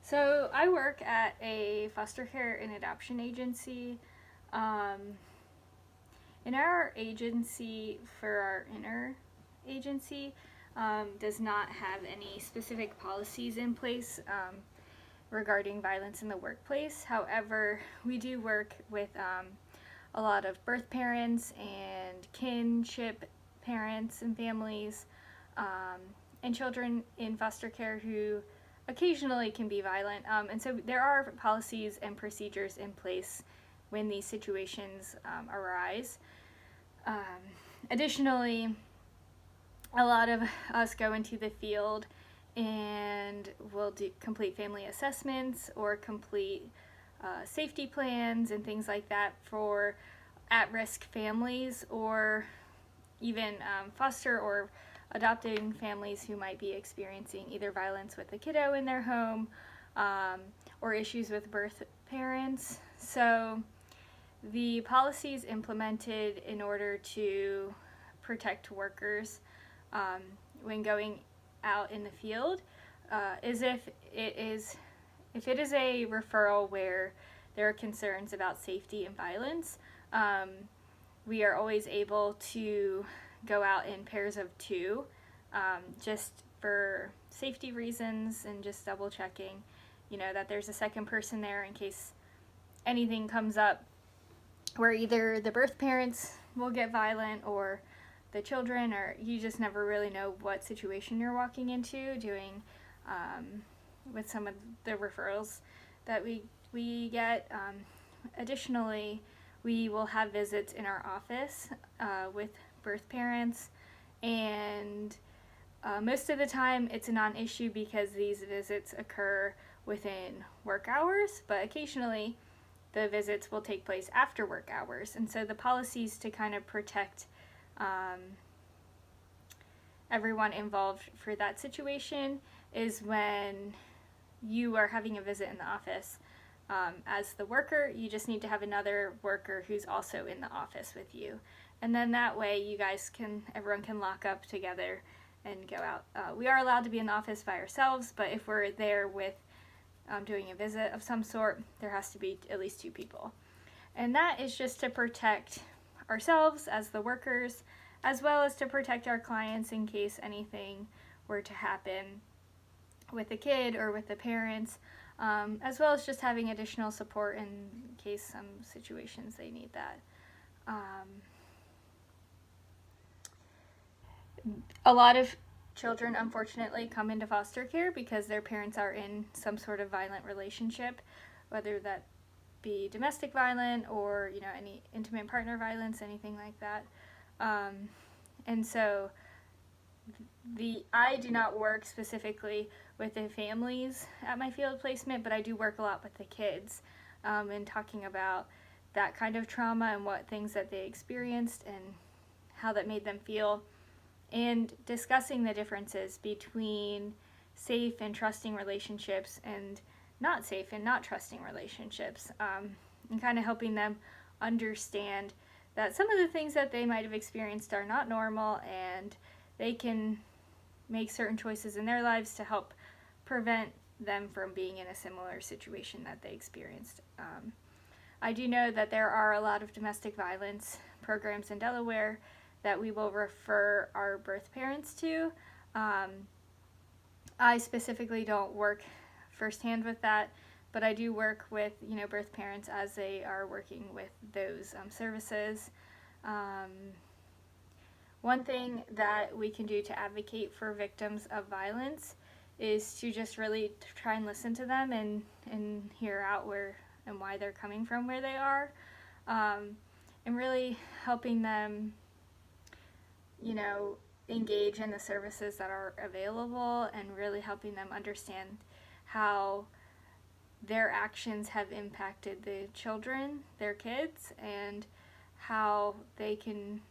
So I work at a foster care and adoption agency. Um, in our agency, for our inner agency, does not have any specific policies in place regarding violence in the workplace. However, we do work with a lot of birth parents and kinship parents and families, um, and children in foster care who occasionally can be violent. And so there are policies and procedures in place when these situations arise. Um, Additionally, a lot of us go into the field and will do complete family assessments or complete safety plans and things like that for at-risk families, or even foster or adopting families who might be experiencing either violence with a kiddo in their home, or issues with birth parents. So the policies implemented in order to protect workers um, when going out in the field is if it is a referral where there are concerns about safety and violence. We are always able to go out in pairs of two, just for safety reasons and just double checking, that there's a second person there in case anything comes up where either the birth parents will get violent or the children, or you just never really know what situation you're walking into doing with some of the referrals that we get. Additionally, we will have visits in our office with birth parents, and most of the time it's a non-issue because these visits occur within work hours, but occasionally the visits will take place after work hours. And so the policies to kind of protect everyone involved for that situation is when you are having a visit in the office. As the worker, you just need to have another worker who's also in the office with you. And then that way everyone can lock up together and go out. We are allowed to be in the office by ourselves, but if we're there with doing a visit of some sort, there has to be at least two people. And that is just to protect ourselves as the workers, as well as to protect our clients in case anything were to happen with the kid or with the parents, as well as just having additional support in case some situations they need that. A lot of children, unfortunately, come into foster care because their parents are in some sort of violent relationship, whether that be domestic violence or any intimate partner violence, anything like that. And so I do not work specifically with the families at my field placement, but I do work a lot with the kids, and talking about that kind of trauma and what things that they experienced and how that made them feel, and discussing the differences between safe and trusting relationships and not safe and not trusting relationships, and kind of helping them understand that some of the things that they might have experienced are not normal, and they can make certain choices in their lives to help prevent them from being in a similar situation that they experienced. I do know that there are a lot of domestic violence programs in Delaware that we will refer our birth parents to. I specifically don't work firsthand with that, but I do work with birth parents as they are working with those services. One thing that we can do to advocate for victims of violence is to just really try and listen to them and hear out where and why they're coming from where they are, and really helping them engage in the services that are available, and really helping them understand how their actions have impacted the children, their kids, and how they can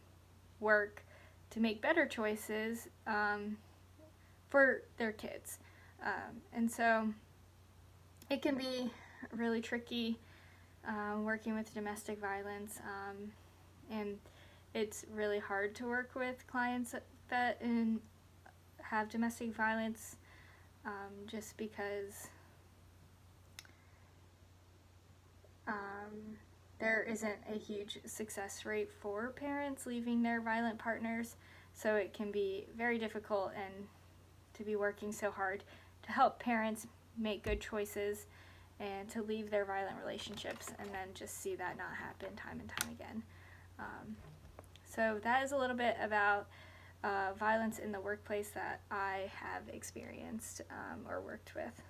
work to make better choices for their kids. And so it can be really tricky working with domestic violence, and it's really hard to work with clients that have domestic violence, just because there isn't a huge success rate for parents leaving their violent partners, so it can be very difficult and to be working so hard to help parents make good choices and to leave their violent relationships and then just see that not happen time and time again. So that is a little bit about violence in the workplace that I have experienced or worked with.